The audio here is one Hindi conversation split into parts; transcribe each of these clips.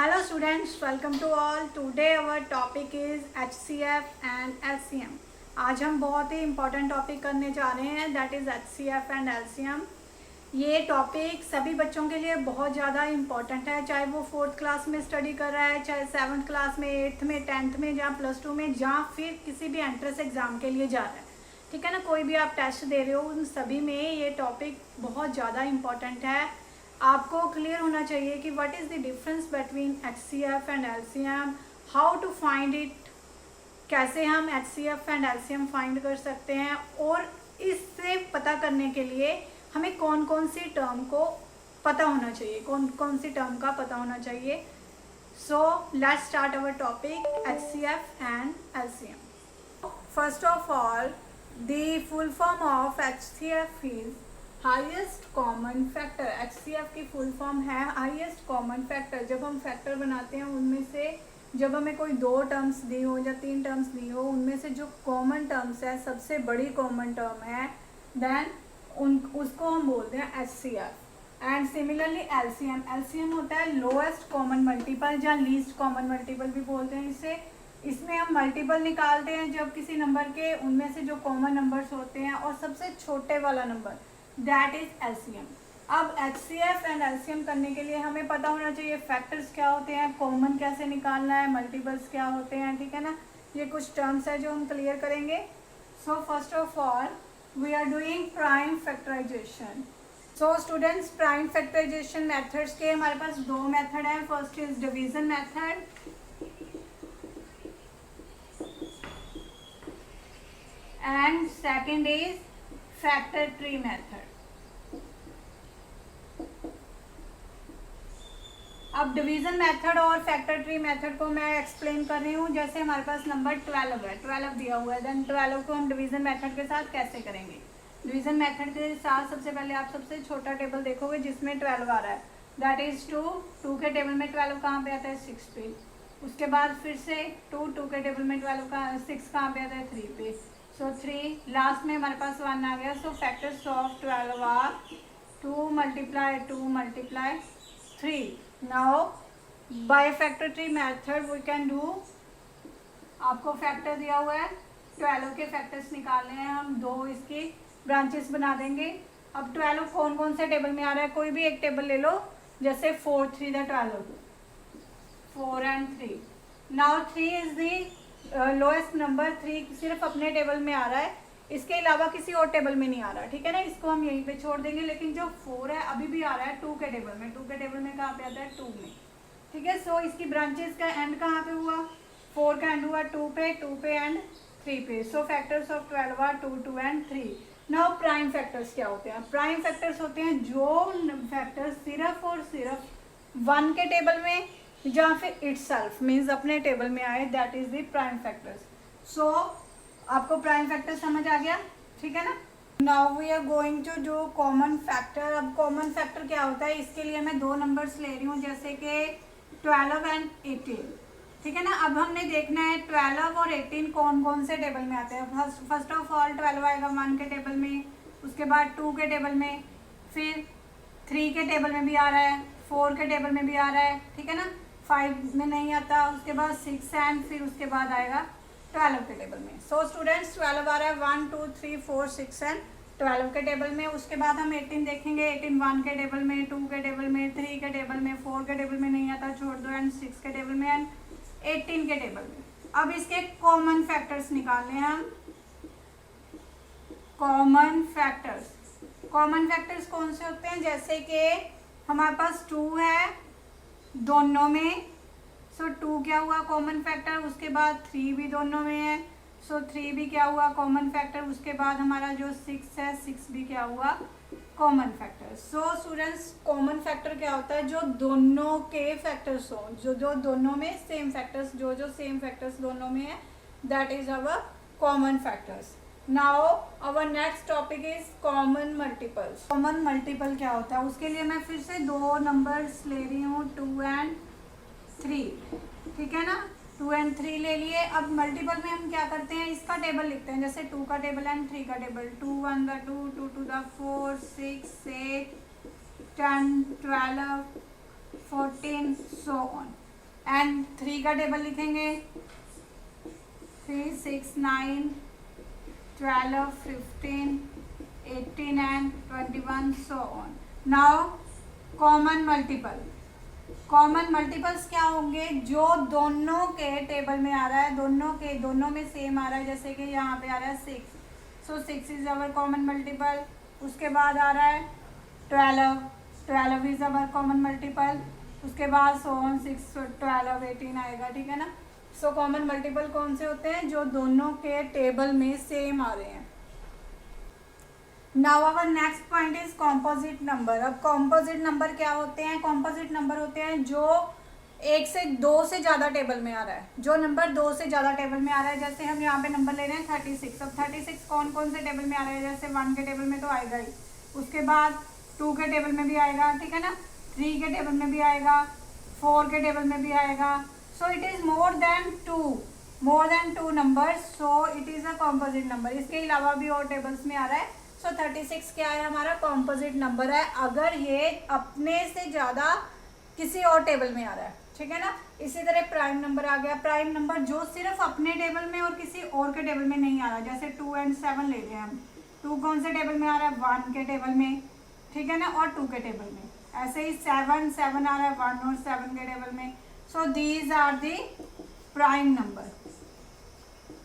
Hello students, welcome to all. Today our topic is HCF and LCM. आज हम बहुत ही इम्पोर्टेंट टॉपिक करने जा रहे हैं, that is HCF and LCM. ये टॉपिक सभी बच्चों के लिए बहुत ज़्यादा इम्पॉर्टेंट है, चाहे वो 4th क्लास में स्टडी कर रहा है, चाहे 7th क्लास में, 8th में, 10th में, या +2 में, या फिर किसी भी एंट्रेंस एग्ज़ाम के लिए जा रहा है. ठीक है ना, कोई भी आप टेस्ट दे रहे हो, उन सभी में ये टॉपिक बहुत ज़्यादा इम्पॉर्टेंट है. आपको क्लियर होना चाहिए कि what is the difference between HCF and LCM, how to find it, कैसे हम HCF एंड LCM फाइंड कर सकते हैं, और इससे पता करने के लिए हमें कौन कौन सी टर्म को पता होना चाहिए, कौन कौन सी टर्म का पता होना चाहिए. So let's start our topic HCF and LCM. First of all, the full form of HCF is highest common factor. HCF की फुल फॉर्म है हाईएस्ट कॉमन फैक्टर. जब हम फैक्टर बनाते हैं, उनमें से जब हमें कोई 2 टर्म्स दी हो या 3 टर्म्स दी हो, उनमें से जो कॉमन टर्म्स है, सबसे बड़ी कॉमन टर्म है, देन उसको हम बोलते हैं HCF. एंड सिमिलरली LCM होता है लोएस्ट कॉमन मल्टीपल या लीस्ट कॉमन मल्टीपल भी बोलते हैं इसे. इसमें हम मल्टीपल निकालते हैं जब किसी नंबर के उनमें से जो कॉमन नंबर्स होते हैं और सबसे छोटे वाला नंबर, दैट इज LCM. अब HCF एंड LCM करने के लिए हमें पता होना चाहिए फैक्टर्स क्या होते हैं, कॉमन कैसे निकालना है, मल्टीपल्स क्या होते हैं. ठीक है ना, ये कुछ टर्म्स है जो हम क्लियर करेंगे. So first of all we are doing prime factorisation. So students, prime factorisation methods के हमारे पास 2 मेथड हैं. First is division method and second is factor tree method. अब डिवीजन मेथड और फैक्टर ट्री मेथड को मैं एक्सप्लेन कर रही हूँ. जैसे हमारे पास नंबर 12 है, 12 दिया हुआ है, देन 12 को हम डिवीजन मेथड के साथ कैसे करेंगे. डिवीजन मेथड के साथ सबसे पहले आप सबसे छोटा टेबल देखोगे जिसमें 12 आ रहा है, दैट इज 2 के टेबल में 12 कहाँ पे आता है, 6 पे. उसके बाद फिर से 2 के टेबल में 6 कहाँ पे आता है, 3 पे. सो 3 लास्ट में हमारे पास 1 आ गया. So factors of 12 are 2 multiply 3. Now by factor tree method we can do, आपको फैक्टर दिया हुआ है, 12 के फैक्टर्स निकालने हैं हम, 2 इसकी ब्रांचेस बना देंगे. अब 12 कौन कौन से टेबल में आ रहा है, कोई भी एक टेबल ले लो, जैसे 4 3 12, 4 and 3. Now 3 is the lowest number. 3 सिर्फ अपने टेबल में आ रहा है, इसके अलावा किसी और टेबल में नहीं आ रहा. ठीक है ना, इसको हम यहीं पे छोड़ देंगे. लेकिन जो 4 है अभी भी आ रहा है 2 के टेबल में. 2 के टेबल में कहाँ पे आता है, 2 में. ठीक है, सो इसकी ब्रांचेस का एंड कहाँ पे हुआ, 4 का एंड हुआ 2 पे एंड 3 पे. So factors of 12 are 2 and 3. Now prime factors क्या होते हैं. प्राइम फैक्टर्स होते हैं जो फैक्टर्स सिर्फ और सिर्फ 1 के टेबल में या फिर इटसेल्फ मीन्स अपने टेबल में आए, that is the prime factors. So आपको प्राइम फैक्टर समझ आ गया. ठीक है ना. Now we are going to do common factor. अब कॉमन फैक्टर क्या होता है, इसके लिए मैं 2 नंबर्स ले रही हूँ, जैसे कि 12 and 18. ठीक है ना. अब हमने देखना है 12 और 18 कौन कौन से टेबल में आते हैं. फर्स्ट ऑफ ऑल 12 आएगा 1 के टेबल में, उसके बाद 2 के टेबल में, फिर 3 के टेबल में भी आ रहा है, 4 के टेबल में भी आ रहा है. ठीक है ना. 5 में नहीं आता, उसके बाद 6 एंड फिर उसके बाद आएगा 12 के टेबल में. सो स्टूडेंट्स 12 आ रहा है 1 2 3 4 6 एंड 12 के टेबल में. उसके बाद हम 18 देखेंगे. 18 1 के टेबल में, 2 के टेबल में, 3 के टेबल में, 4 के टेबल में नहीं आता, छोड़ दो, एंड 6 के टेबल में एंड 18 के टेबल में. अब इसके कॉमन फैक्टर्स निकालने हैं हम. कॉमन फैक्टर्स कौन से होते हैं, जैसे कि हमारे पास 2 है दोनों में. सो 2 क्या हुआ कॉमन फैक्टर. उसके बाद 3 भी दोनों में है. सो 3 भी क्या हुआ कॉमन फैक्टर. उसके बाद हमारा जो 6 है, 6 भी क्या हुआ common factor. So students, common factor क्या होता है, जो दोनों के फैक्टर्स हो, जो दोनों में सेम फैक्टर्स, जो सेम फैक्टर्स दोनों में है, that is our common factors. Now our next topic is common multiples. Common multiple क्या होता है, उसके लिए मैं फिर से 2 नंबर्स ले रही हूँ, 2 and 3. ठीक है ना, 2 and 3 ले लिए. अब मल्टीपल में हम क्या करते हैं, इसका टेबल लिखते हैं, जैसे 2 का टेबल एंड 3 का टेबल. 2 1 2, 2 2 4, 6 8 10 12 14 so on. एंड 3 का टेबल लिखेंगे 3, 6, 9, 12, 15, 18 and 21 so on. Now common multiple. Common multiples क्या होंगे, जो दोनों के टेबल में आ रहा है, दोनों में सेम आ रहा है, जैसे कि यहाँ पे आ रहा है 6, सो 6 इज अवर कॉमन मल्टीपल। उसके बाद आ रहा है 12 इज अवर कॉमन मल्टीपल। उसके बाद सो ऑन 6, 12, 18 आएगा, ठीक है ना। सो कॉमन मल्टीपल कौन से होते हैं, जो दोनों के टेबल में सेम आ रहे हैं। Now our next point is composite number. अब कॉम्पोजिट नंबर क्या होते हैं, कॉम्पोजिट नंबर होते हैं जो 1 से 2 से ज़्यादा टेबल में आ रहा है, जो नंबर 2 से ज़्यादा टेबल में आ रहा है। जैसे हम यहाँ पे नंबर ले रहे हैं 36। अब 36 कौन कौन से टेबल में आ रहा है, जैसे 1 के टेबल में तो आएगा ही, उसके बाद 2 के टेबल में भी आएगा, ठीक है ना, 3 के टेबल में भी आएगा, 4 के टेबल में भी आएगा। So it is more than two number, so it is a composite number. इसके अलावा भी और टेबल्स में आ रहा है। सो 36 क्या है, हमारा कॉम्पोजिट नंबर है, अगर ये अपने से ज़्यादा किसी और टेबल में आ रहा है, ठीक है ना। इसी तरह प्राइम नंबर आ गया। प्राइम नंबर जो सिर्फ अपने टेबल में और किसी और के टेबल में नहीं आ रहा, जैसे 2 और 7 ले रहे हैं हम। 2 कौन से टेबल में आ रहा है, 1 के टेबल में, ठीक है ना, और 2 के टेबल में। ऐसे ही 7 आ रहा है 1 और 7 के टेबल में। So these are the prime number,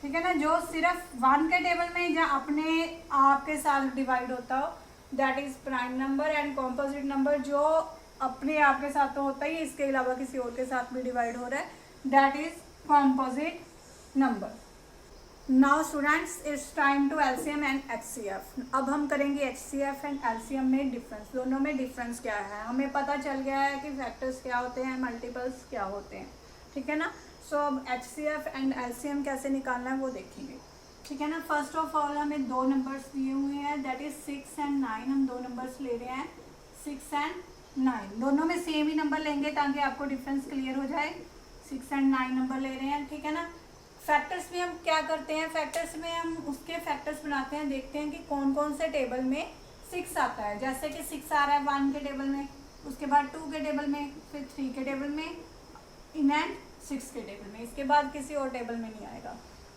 ठीक है ना, जो सिर्फ 1 के टेबल में या अपने आप के साथ डिवाइड होता हो, that is prime number. And composite number जो अपने आप के साथ तो होता ही, इसके अलावा किसी और के साथ भी डिवाइड हो रहा है, that is composite number. Now students, it's time to LCM and HCF. अब हम करेंगे एचसीएफ एंड एलसीएम में डिफरेंस, दोनों में डिफरेंस क्या है। हमें पता चल गया है कि फैक्टर्स क्या होते हैं, मल्टीपल्स क्या होते हैं, ठीक है ना। सो अब एचसीएफ एंड एलसीएम कैसे निकालना है वो देखेंगे, ठीक है ना। फर्स्ट ऑफ ऑल हमें 2 नंबर्स दिए हुए हैं, दैट इज 6 एंड 9। हम 2 नंबर्स ले रहे हैं 6 एंड 9, दोनों में सेम ही नंबर लेंगे ताकि आपको डिफरेंस क्लियर हो जाए। 6 एंड 9 नंबर ले रहे हैं, ठीक है ना। फैक्टर्स में हम क्या करते हैं, फैक्टर्स में हम उसके फैक्टर्स बनाते हैं, देखते हैं कि कौन कौन से टेबल में 6 आता है। जैसे कि 6 आ रहा है 1 के टेबल में, उसके बाद 2 के टेबल में, फिर 3 के टेबल में, इन एंड 6 के टेबल में, इसके बाद किसी और टेबल में नहीं आएगा।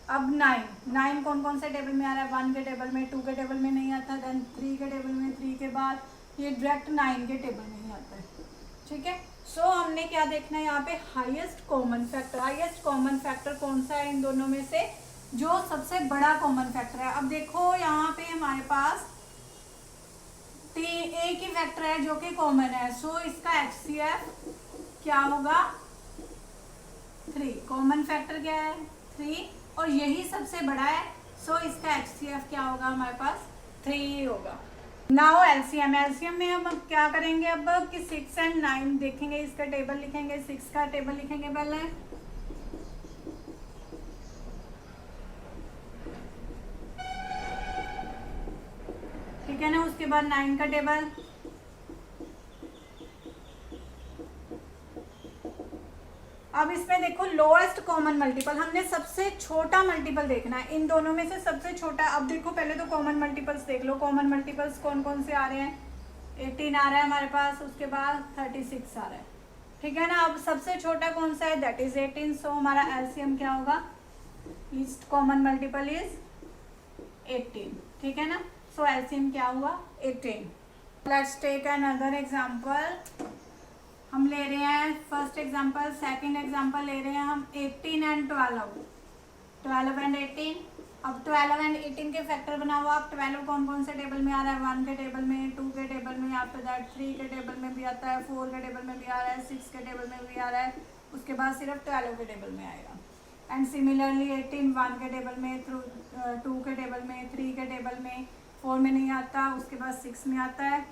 अब 9 कौन कौन से टेबल में आ रहा है, 1 के टेबल में, 2 के टेबल में नहीं आता, देन 3 के टेबल में, 3 के बाद ये डायरेक्ट 9 के टेबल में ही आता है, ठीक है। सो हमने क्या देखना है यहाँ पे, highest common factor. Highest common factor कौन सा है इन दोनों में से, जो सबसे बड़ा कॉमन फैक्टर है। अब देखो यहाँ पे हमारे पास एक ही फैक्टर है जो कि कॉमन है, सो इसका एचसीएफ क्या होगा, 3। कॉमन फैक्टर क्या है, 3, और यही सबसे बड़ा है, सो इसका एचसीएफ क्या होगा, हमारे पास 3 होगा। Now LCM. एलसीएम में हम अब क्या करेंगे, अब कि 6 एंड 9 देखेंगे, इसका टेबल लिखेंगे, 6 का टेबल लिखेंगे पहले, ठीक है ना। उसके बाद 9 का टेबल, अब इसमें देखो लोएस्ट कॉमन मल्टीपल, हमने सबसे छोटा मल्टीपल देखना है इन दोनों में से, सबसे छोटा। अब देखो पहले तो कॉमन मल्टीपल्स देख लो, कॉमन मल्टीपल्स कौन कौन से आ रहे हैं, 18 आ रहा है हमारे पास, उसके बाद 36 आ रहा है, ठीक है ना। अब सबसे छोटा कौन सा है, दैट इज 18, सो हमारा एलसीएम क्या होगा, लीस्ट कॉमन मल्टीपल इज 18, ठीक है ना। सो एलसीएम क्या हुआ, 18। Let's take another example. हम ले रहे हैं फर्स्ट एग्जांपल, सेकंड एग्जांपल ले रहे हैं हम 18 एंड 12 एंड 18। अब 12 एंड 18 के फैक्टर बनाओ आप। 12 कौन कौन से टेबल में आ रहा है, 1 के टेबल में, 2 के टेबल में, आफ्टर दैट 3 के टेबल में भी आता है, 4 के टेबल में भी आ रहा है, 6 के टेबल में भी आ रहा है, उसके बाद सिर्फ 12 के टेबल में आएगा। एंड सिमिलरली 18 1 के टेबल में, 2 के टेबल में, 3 के टेबल में, 4 में नहीं आता, उसके बाद 6 में आता है,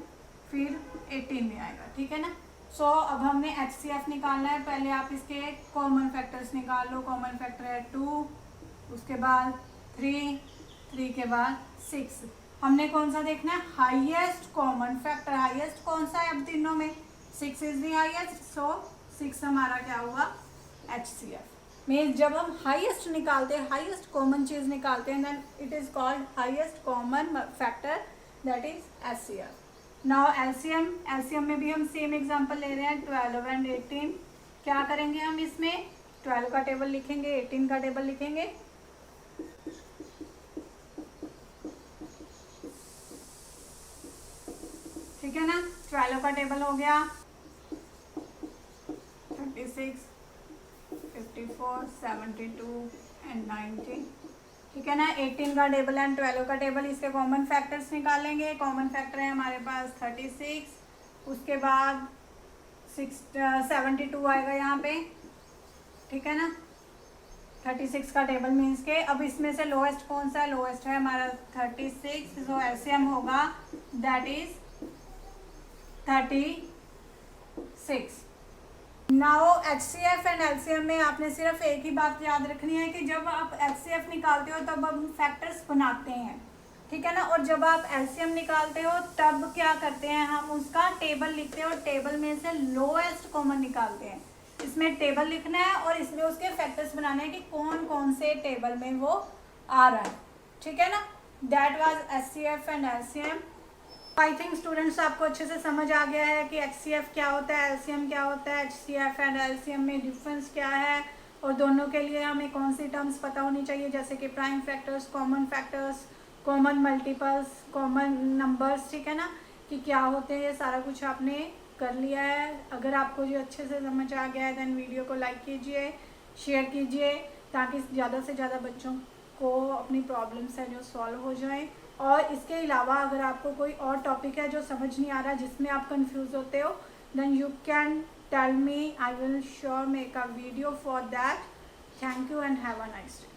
फिर 18 में आएगा, ठीक है ना। सो अब हमने एचसीएफ निकालना है। पहले आप इसके कॉमन फैक्टर्स निकाल लो। कॉमन फैक्टर है 2, उसके बाद 3 के बाद 6। हमने कौन सा देखना है, हाईएस्ट कॉमन फैक्टर। हाईएस्ट कौन सा है अब तीनों में, 6 इज दी हाईएस्ट, सो 6 हमारा क्या हुआ, एचसीएफ। मीन्स जब हम हाईएस्ट निकालते हैं, हाईएस्ट कॉमन चीज निकालते हैं, then it is called highest common factor, that is HCF. Now LCM. LCM में भी हम सेम एग्जांपल ले रहे हैं, 12 एंड 18 क्या करेंगे हम इसमें, 12 का टेबल लिखेंगे, 18 का टेबल लिखेंगे। ठीक है ना, 12 का टेबल हो गया, 36, 54, 72 एंड 90। ठीक है ना, 18 का टेबल एंड 12 का टेबल, इसके कॉमन फैक्टर्स निकालेंगे। कॉमन फैक्टर है हमारे पास 36, उसके बाद 72 आएगा यहाँ पे। ठीक है ना, 36 का टेबल मीन्स के अब इसमें से लोएस्ट कौन सा है, लोएस्ट है हमारा 36, जो एलसीएम होगा that is 36। Now HCF and LCM में आपने सिर्फ एक ही बात याद रखनी है कि जब आप HCF निकालते हो तब हम फैक्टर्स बनाते हैं। ठीक है ना, और जब आप LCM निकालते हो तब क्या करते हैं, हम उसका टेबल लिखते हैं और टेबल में से लोएस्ट कॉमन निकालते हैं। इसमें टेबल लिखना है और इसमें उसके फैक्टर्स बनाने हैं कि कौन कौन से टेबल में वो आ रहा है। ठीक है ना, that was HCF and LCM। I think students आपको अच्छे से समझ आ गया है कि HCF क्या होता है, LCM क्या होता है, HCF एंड LCM में डिफरेंस क्या है, और दोनों के लिए हमें कौन सी टर्म्स पता होनी चाहिए, जैसे कि prime factors, common multiples, common numbers. ठीक है ना, कि क्या होते हैं, ये सारा कुछ आपने कर लिया है। अगर आपको जो अच्छे से समझ आ गया है देन वीडियो को लाइक कीजिए, शेयर कीजिए, ताकि ज़्यादा से ज़्यादा बच्चों को अपनी प्रॉब्लम्स है जो सॉल्व हो जाए। और इसके अलावा अगर आपको कोई और टॉपिक है जो समझ नहीं आ रहा, जिसमें आप कंफ्यूज होते हो, then you can tell me, I will sure make a video for that. Thank you and have a nice day.